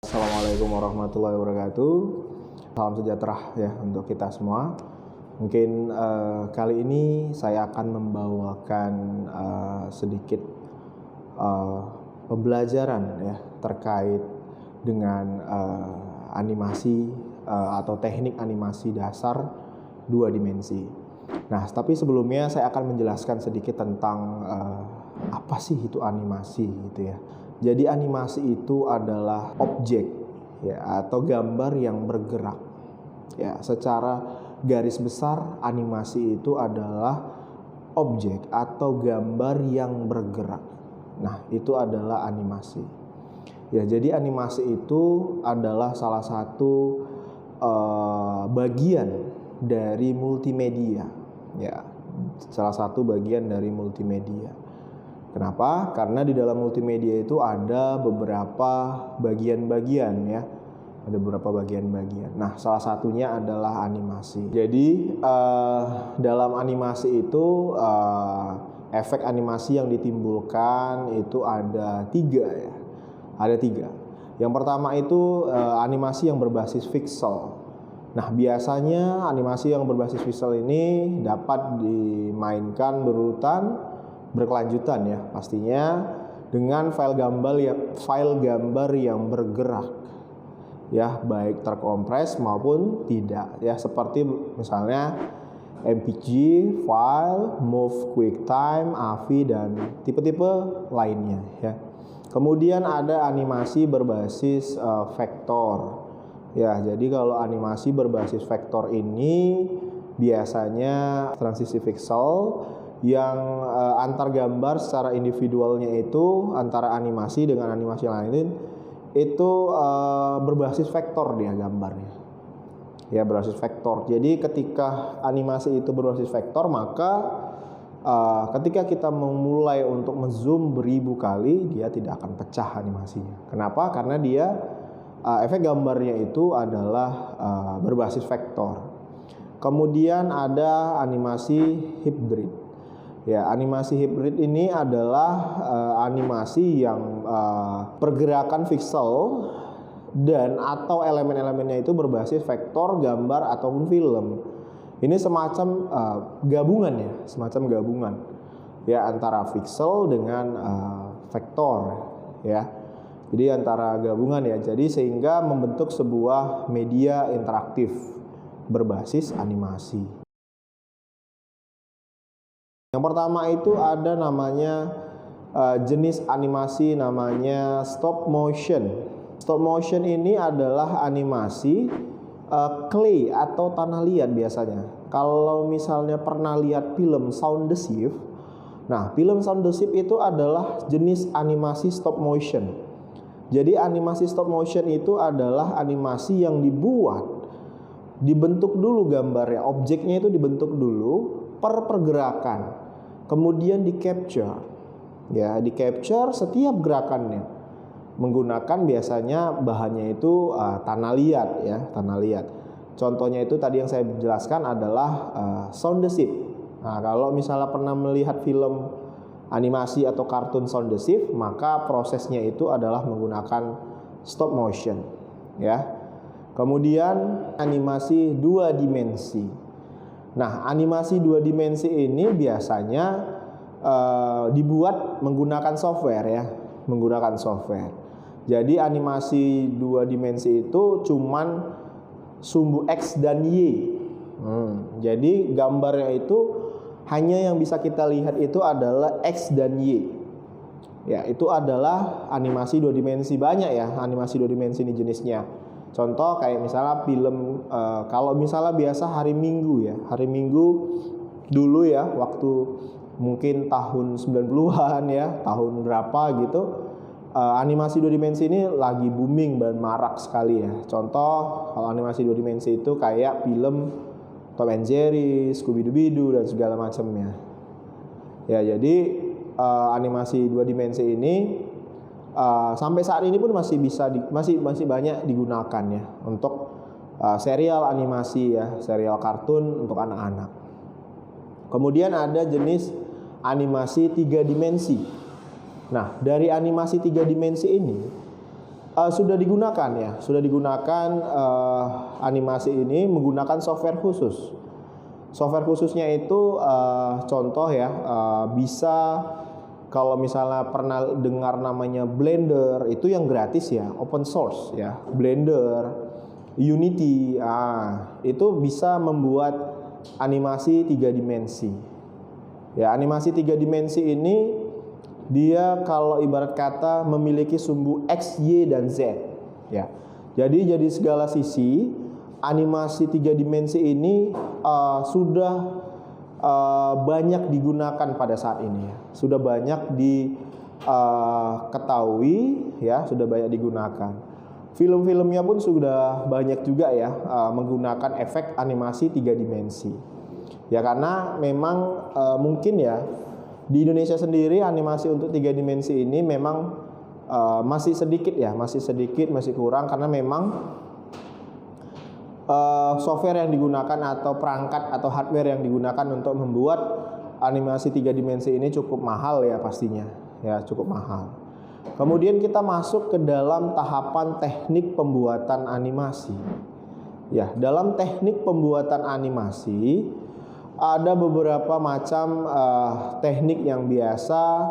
Assalamualaikum warahmatullahi wabarakatuh. Salam sejahtera ya untuk kita semua. Mungkin kali ini saya akan membawakan sedikit pembelajaran ya terkait dengan animasi atau teknik animasi dasar 2 dimensi. Nah, tapi sebelumnya saya akan menjelaskan sedikit tentang apa sih itu animasi gitu ya. Jadi animasi itu adalah objek ya atau gambar yang bergerak. Ya, secara garis besar animasi itu adalah objek atau gambar yang bergerak. Nah, itu adalah animasi. Ya, jadi animasi itu adalah salah satu bagian dari multimedia. Ya, salah satu bagian dari multimedia. Kenapa? Karena di dalam multimedia itu ada beberapa bagian-bagian ya. Ada beberapa bagian-bagian. Nah, salah satunya adalah animasi. Jadi dalam animasi itu efek animasi yang ditimbulkan itu ada 3 ya. Ada 3. Yang pertama itu animasi yang berbasis pixel. Nah, biasanya animasi yang berbasis pixel ini dapat dimainkan berurutan berkelanjutan ya, pastinya dengan file gambar yang bergerak ya, baik terkompres maupun tidak ya, seperti misalnya MPG, file, move, QuickTime, AVI dan tipe-tipe lainnya ya. Kemudian ada animasi berbasis vektor ya. Jadi kalau animasi berbasis vektor ini biasanya transisi pixel yang antar gambar secara individualnya itu antara animasi dengan animasi lain itu berbasis vektor dia gambarnya ya, berbasis vektor. Jadi ketika animasi itu berbasis vektor, maka ketika kita memulai untuk menzoom beribu kali, dia tidak akan pecah animasinya. Kenapa? Karena dia efek gambarnya itu adalah berbasis vektor. Kemudian ada animasi hybrid. Ya, animasi hybrid ini adalah animasi yang pergerakan pixel dan atau elemen-elemennya itu berbasis vektor, gambar ataupun film. Ini semacam gabungan ya, semacam gabungan ya antara pixel dengan vektor ya. Jadi antara gabungan ya. Jadi sehingga membentuk sebuah media interaktif berbasis animasi. Yang pertama itu ada namanya jenis animasi namanya stop motion. Stop motion ini adalah animasi clay atau tanah liat biasanya. Kalau misalnya pernah lihat film Sound the Shift, nah film Sound the Shift itu adalah jenis animasi stop motion. Jadi animasi stop motion itu adalah animasi yang dibentuk dulu gambarnya, objeknya itu dibentuk dulu per pergerakan, kemudian di capture ya, di capture setiap gerakannya menggunakan biasanya bahannya itu tanah liat ya, tanah liat. Contohnya itu tadi yang saya jelaskan adalah Sound the Shift. Nah, kalau misalnya pernah melihat film animasi atau kartun Sound the Shift, maka prosesnya itu adalah menggunakan stop motion ya. Kemudian animasi 2 dimensi. Nah, animasi 2 dimensi ini biasanya dibuat menggunakan software ya, menggunakan software. Jadi animasi 2 dimensi itu cuman sumbu X dan Y. Jadi gambarnya itu hanya yang bisa kita lihat itu adalah X dan Y. Ya, itu adalah animasi 2 dimensi. Banyak ya animasi 2 dimensi ini jenisnya. Contoh kayak misalnya film kalau misalnya biasa hari Minggu ya. Hari Minggu dulu ya, waktu mungkin tahun 90-an ya, tahun berapa gitu. Animasi 2 dimensi ini lagi booming dan marak sekali ya. Contoh kalau animasi 2 dimensi itu kayak film Tom and Jerry, Scooby-Doo dan segala macamnya. Ya, jadi animasi 2 dimensi ini sampai saat ini pun masih banyak digunakan ya untuk serial animasi ya, serial kartun untuk anak-anak. Kemudian ada jenis animasi 3 dimensi. Nah, dari animasi 3 dimensi ini Sudah digunakan ya, sudah digunakan animasi ini menggunakan software khusus. Software khususnya itu contoh ya, bisa kalau misalnya pernah dengar namanya Blender, itu yang gratis ya, open source ya, Blender, Unity, itu bisa membuat animasi 3 dimensi. Ya, animasi 3 dimensi ini dia kalau ibarat kata memiliki sumbu X, Y, dan Z ya. Jadi segala sisi animasi 3 dimensi ini sudah banyak digunakan pada saat ini ya. Sudah banyak diketahui ya, sudah banyak digunakan. Film-filmnya pun sudah banyak juga ya menggunakan efek animasi 3 dimensi. Ya karena memang mungkin ya di Indonesia sendiri animasi untuk 3 dimensi ini memang masih sedikit ya, masih kurang karena memang software yang digunakan atau perangkat atau hardware yang digunakan untuk membuat animasi 3 dimensi ini cukup mahal ya pastinya, ya cukup mahal. Kemudian kita masuk ke dalam tahapan teknik pembuatan animasi. Ya, dalam teknik pembuatan animasi ada beberapa macam teknik yang biasa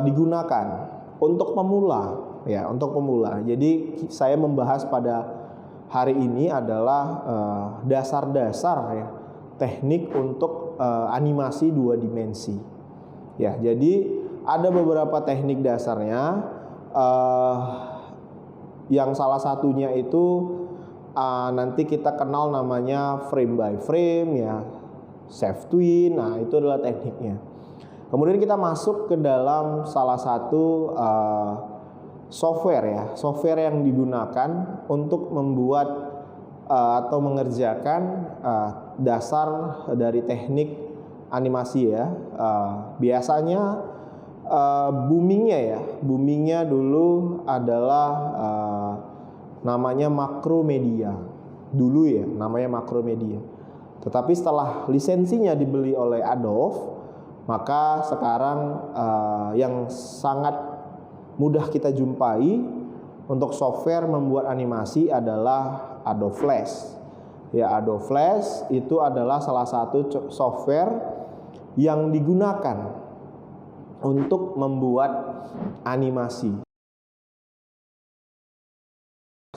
digunakan untuk pemula ya, untuk pemula. Jadi saya membahas pada hari ini adalah dasar-dasar ya teknik untuk animasi 2 dimensi. Ya, jadi ada beberapa teknik dasarnya yang salah satunya itu nanti kita kenal namanya frame by frame ya, Shaft Twin, nah itu adalah tekniknya. Kemudian kita masuk ke dalam salah satu software ya, software yang digunakan untuk membuat atau mengerjakan dasar dari teknik animasi ya. Biasanya boomingnya dulu adalah namanya Macromedia. Dulu ya, namanya Macromedia. Tetapi setelah lisensinya dibeli oleh Adobe, maka sekarang yang sangat mudah kita jumpai untuk software membuat animasi adalah Adobe Flash. Ya, Adobe Flash itu adalah salah satu software yang digunakan untuk membuat animasi.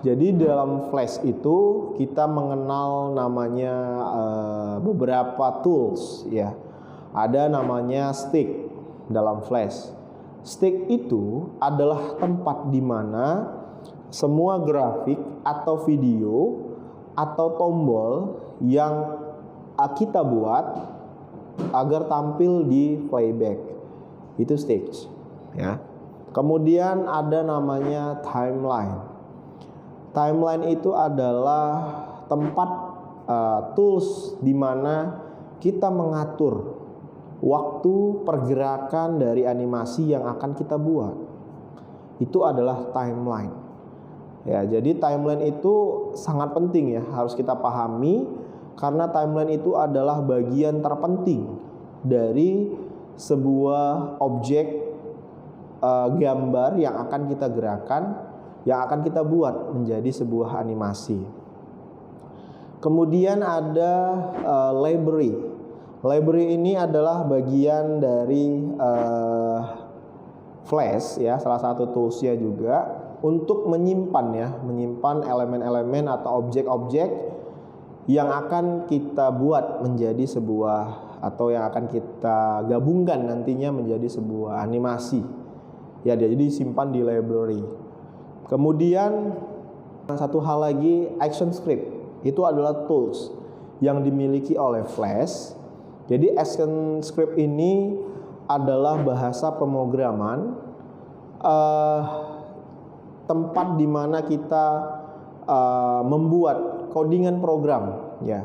Jadi dalam Flash itu kita mengenal namanya beberapa tools ya. Ada namanya stick dalam Flash. Stick itu adalah tempat di mana semua grafik atau video atau tombol yang kita buat agar tampil di playback. Itu stage ya. Kemudian ada namanya timeline. Timeline itu adalah tempat tools di mana kita mengatur waktu pergerakan dari animasi yang akan kita buat. Itu adalah timeline. Ya, jadi timeline itu sangat penting ya, harus kita pahami karena timeline itu adalah bagian terpenting dari sebuah objek gambar yang akan kita gerakan, yang akan kita buat menjadi sebuah animasi. Kemudian ada library. Library ini adalah bagian dari Flash ya, salah satu toolsnya juga untuk menyimpan elemen-elemen atau objek-objek yang akan kita buat menjadi sebuah atau yang akan kita gabungkan nantinya menjadi sebuah animasi. Ya, jadi disimpan di library. Kemudian satu hal lagi, action script. Itu adalah tools yang dimiliki oleh Flash. Jadi action script ini adalah bahasa pemrograman, tempat di mana kita membuat codingan program ya.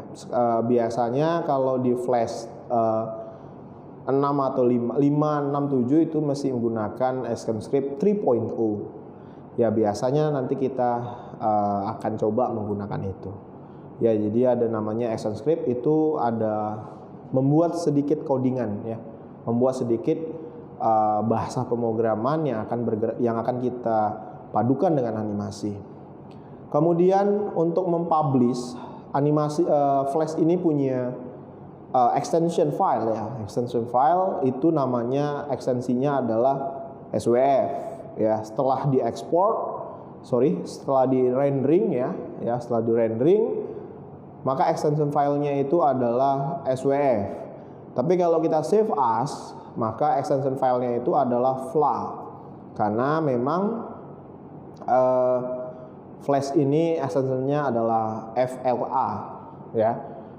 Biasanya kalau di Flash 6 atau 5, 6, 7 itu masih menggunakan ActionScript 3.0. Ya, biasanya nanti kita akan coba menggunakan itu. Ya, jadi ada namanya ActionScript, itu ada membuat sedikit codingan ya. Membuat sedikit bahasa pemrograman yang akan kita padukan dengan animasi. Kemudian untuk mempublish animasi, Flash ini punya extension file ya. Extension file itu namanya, ekstensinya adalah SWF ya. Setelah di rendering ya, setelah di rendering, maka extension filenya itu adalah SWF. Tapi kalau kita save as, maka extension filenya itu adalah FLA, karena memang Flash ini extensionnya adalah FLA ya.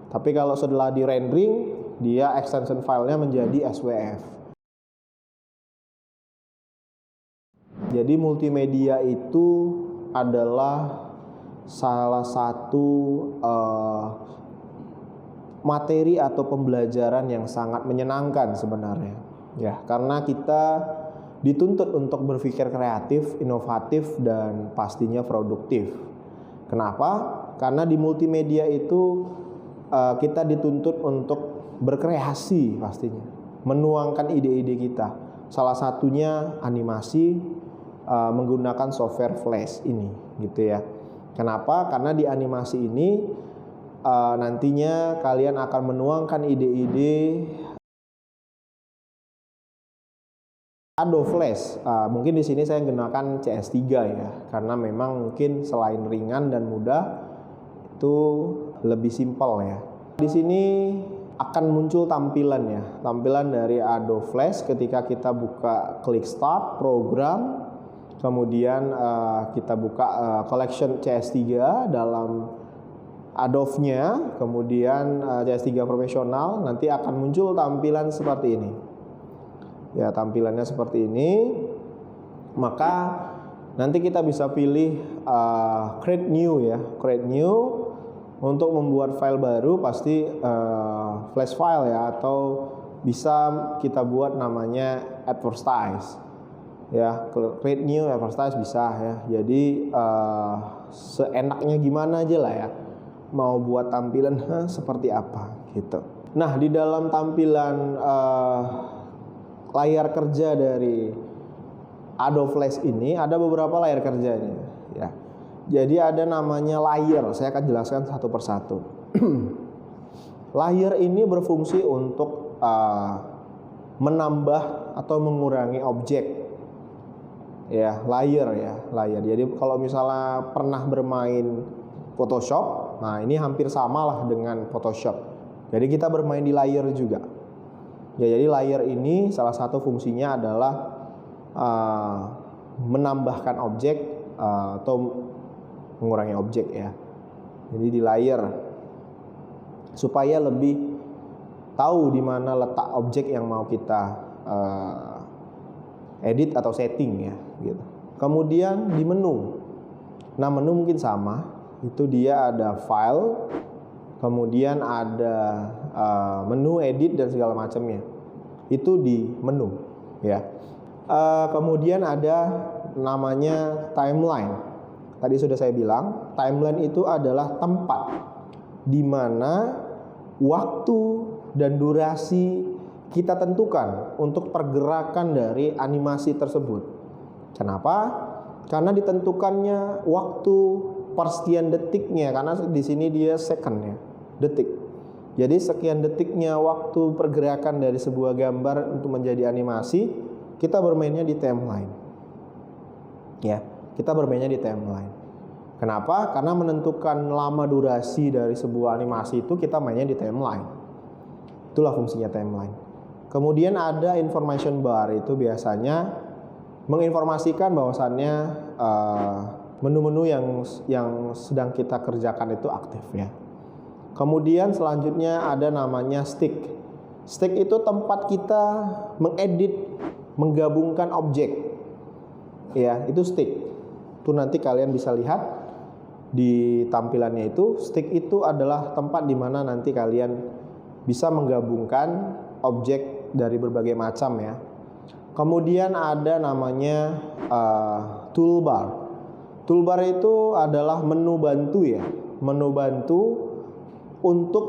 Tapi kalau setelah di rendering, dia extension filenya menjadi SWF. Jadi multimedia itu adalah salah satu materi atau pembelajaran yang sangat menyenangkan sebenarnya ya, karena kita dituntut untuk berpikir kreatif, inovatif, dan pastinya produktif. Kenapa? Karena di multimedia itu kita dituntut untuk berkreasi, pastinya menuangkan ide-ide kita. Salah satunya animasi menggunakan software Flash ini, gitu ya. Kenapa? Karena di animasi ini nantinya kalian akan menuangkan ide-ide Adobe Flash. Mungkin di sini saya gunakan CS3 ya, karena memang mungkin selain ringan dan mudah, itu lebih simpel ya. Di sini akan muncul tampilan dari Adobe Flash ketika kita buka klik Start, Program, kemudian kita buka Collection CS3 dalam Adobe-nya, kemudian CS3 Profesional, nanti akan muncul tampilan seperti ini. Ya, tampilannya seperti ini. Maka nanti kita bisa pilih create new ya, create new untuk membuat file baru, pasti flash file ya, atau bisa kita buat namanya advertise ya, create new advertise bisa ya. Jadi seenaknya gimana aja lah ya, mau buat tampilan seperti apa gitu. Nah, di dalam tampilan layar kerja dari Adobe Flash ini ada beberapa layar kerjanya ya. Jadi ada namanya layer, saya akan jelaskan satu persatu. Layer ini berfungsi untuk menambah atau mengurangi objek ya, layer. Jadi kalau misalnya pernah bermain Photoshop, nah ini hampir sama lah dengan Photoshop. Jadi kita bermain di layer juga. Ya, jadi layer ini salah satu fungsinya adalah menambahkan objek atau mengurangi objek ya. Jadi di layer supaya lebih tahu di mana letak objek yang mau kita edit atau setting ya gitu. Kemudian di menu. Nah, menu mungkin sama. Itu dia ada file, kemudian ada menu edit dan segala macamnya. Itu di menu ya. Kemudian ada namanya timeline. Tadi sudah saya bilang, timeline itu adalah tempat di mana waktu dan durasi kita tentukan untuk pergerakan dari animasi tersebut. Kenapa? Karena ditentukannya waktu per sekian detiknya, karena di sini dia second ya, detik. Jadi sekian detiknya waktu pergerakan dari sebuah gambar untuk menjadi animasi, kita bermainnya di timeline. Ya, kita bermainnya di timeline. Kenapa? Karena menentukan lama durasi dari sebuah animasi itu kita mainnya di timeline. Itulah fungsinya timeline. Kemudian ada information bar, itu biasanya menginformasikan bahwasannya menu-menu yang sedang kita kerjakan itu aktif ya. Kemudian selanjutnya ada namanya stick. Stick itu tempat kita mengedit, menggabungkan objek. Ya, itu stick. Itu nanti kalian bisa lihat di tampilannya itu. Stick itu adalah tempat di mana nanti kalian bisa menggabungkan objek dari berbagai macam ya. Kemudian ada namanya toolbar. Toolbar itu adalah menu bantu ya. Menu bantu untuk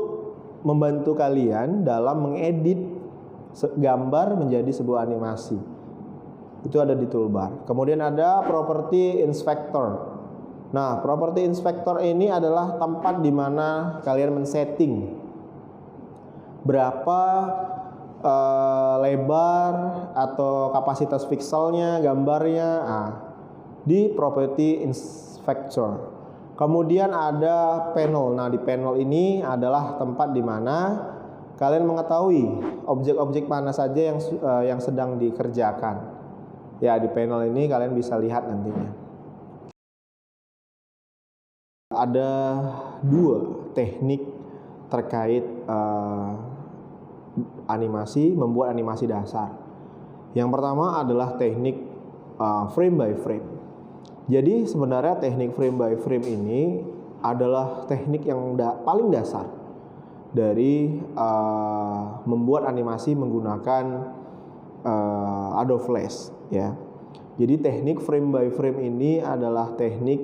membantu kalian dalam mengedit gambar menjadi sebuah animasi. Itu ada di toolbar. Kemudian ada property inspector. Nah, property inspector ini adalah tempat di mana kalian men-setting berapa lebar atau kapasitas pixelnya, gambarnya, di property inspector. Kemudian ada panel. Nah, di panel ini adalah tempat di mana kalian mengetahui objek-objek mana saja yang sedang dikerjakan. Ya, di panel ini kalian bisa lihat nantinya. Ada dua teknik terkait animasi, membuat animasi dasar. Yang pertama adalah teknik frame by frame. Jadi sebenarnya teknik frame by frame ini adalah teknik yang paling dasar dari membuat animasi menggunakan Adobe Flash, ya. Jadi teknik frame by frame ini adalah teknik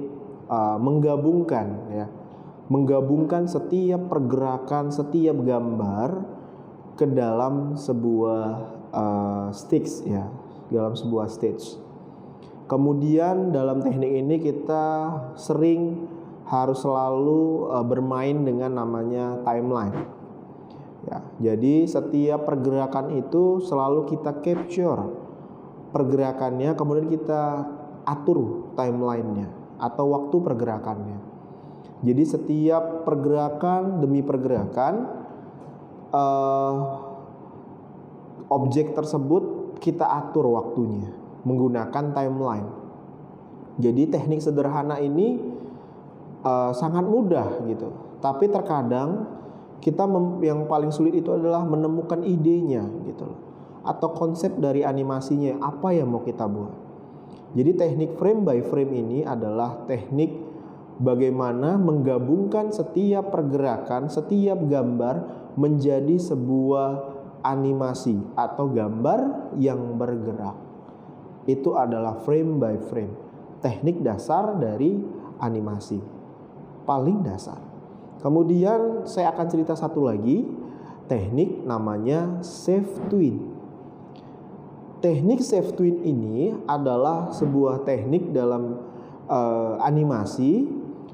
menggabungkan setiap pergerakan, setiap gambar ke dalam sebuah stage, ya, dalam sebuah stage. Kemudian dalam teknik ini kita sering harus selalu bermain dengan namanya timeline. Ya, jadi setiap pergerakan itu selalu kita capture pergerakannya, kemudian kita atur timelinenya atau waktu pergerakannya. Jadi setiap pergerakan demi pergerakan objek tersebut kita atur waktunya menggunakan timeline. Jadi teknik sederhana ini sangat mudah gitu. Tapi terkadang kita yang paling sulit itu adalah menemukan idenya gitu loh, atau konsep dari animasinya apa yang mau kita buat. Jadi teknik frame by frame ini adalah teknik bagaimana menggabungkan setiap pergerakan, setiap gambar menjadi sebuah animasi atau gambar yang bergerak. Itu adalah frame by frame, teknik dasar dari animasi, paling dasar. Kemudian saya akan cerita satu lagi, teknik namanya Save Tween. Teknik Save Tween ini adalah sebuah teknik dalam animasi,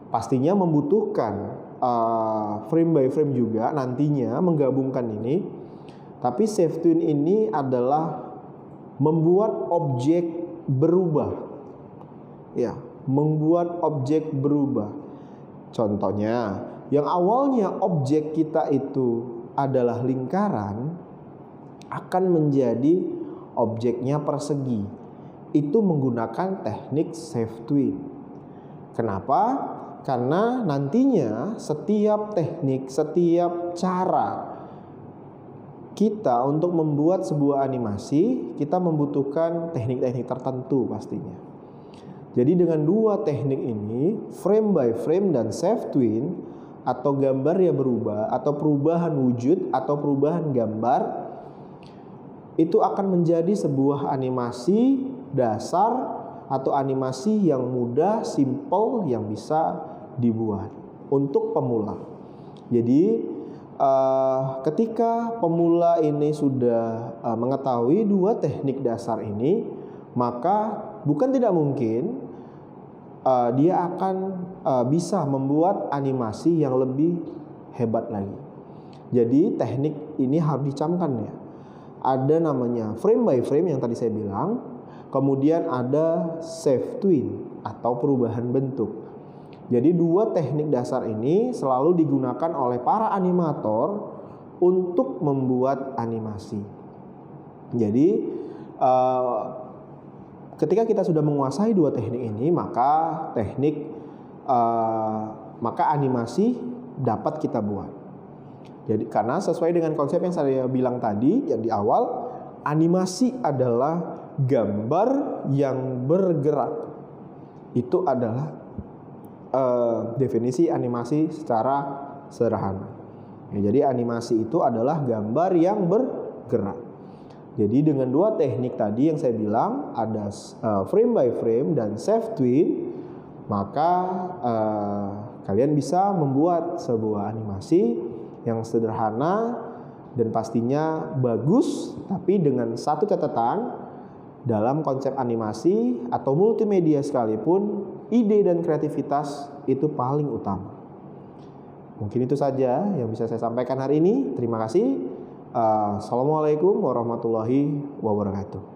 pastinya membutuhkan frame by frame juga nantinya menggabungkan ini. Tapi Save Tween ini adalah membuat objek berubah. Ya, membuat objek berubah. Contohnya, yang awalnya objek kita itu adalah lingkaran akan menjadi objeknya persegi. Itu menggunakan teknik Save Tween. Kenapa? Karena nantinya setiap teknik, setiap cara kita untuk membuat sebuah animasi, kita membutuhkan teknik-teknik tertentu pastinya. Jadi dengan dua teknik ini, frame by frame dan Save Tween, atau gambar yang berubah, atau perubahan wujud, atau perubahan gambar, itu akan menjadi sebuah animasi dasar atau animasi yang mudah, simple, yang bisa dibuat untuk pemula. Jadi ketika pemula ini sudah mengetahui dua teknik dasar ini, maka bukan tidak mungkin dia akan bisa membuat animasi yang lebih hebat lagi. Jadi teknik ini harus dicamkan ya. Ada namanya frame by frame yang tadi saya bilang, kemudian ada Save Tween atau perubahan bentuk. Jadi dua teknik dasar ini selalu digunakan oleh para animator untuk membuat animasi. Jadi ketika kita sudah menguasai dua teknik ini, maka animasi dapat kita buat. Jadi karena sesuai dengan konsep yang saya bilang tadi yang di awal, animasi adalah gambar yang bergerak. Itu adalah definisi animasi secara sederhana. Ya, jadi animasi itu adalah gambar yang bergerak. Jadi dengan dua teknik tadi yang saya bilang, ada frame by frame dan Save Tween, maka kalian bisa membuat sebuah animasi yang sederhana dan pastinya bagus, tapi dengan satu catatan, dalam konsep animasi atau multimedia sekalipun, ide dan kreativitas itu paling utama. Mungkin itu saja yang bisa saya sampaikan hari ini. Terima kasih. Assalamualaikum warahmatullahi wabarakatuh.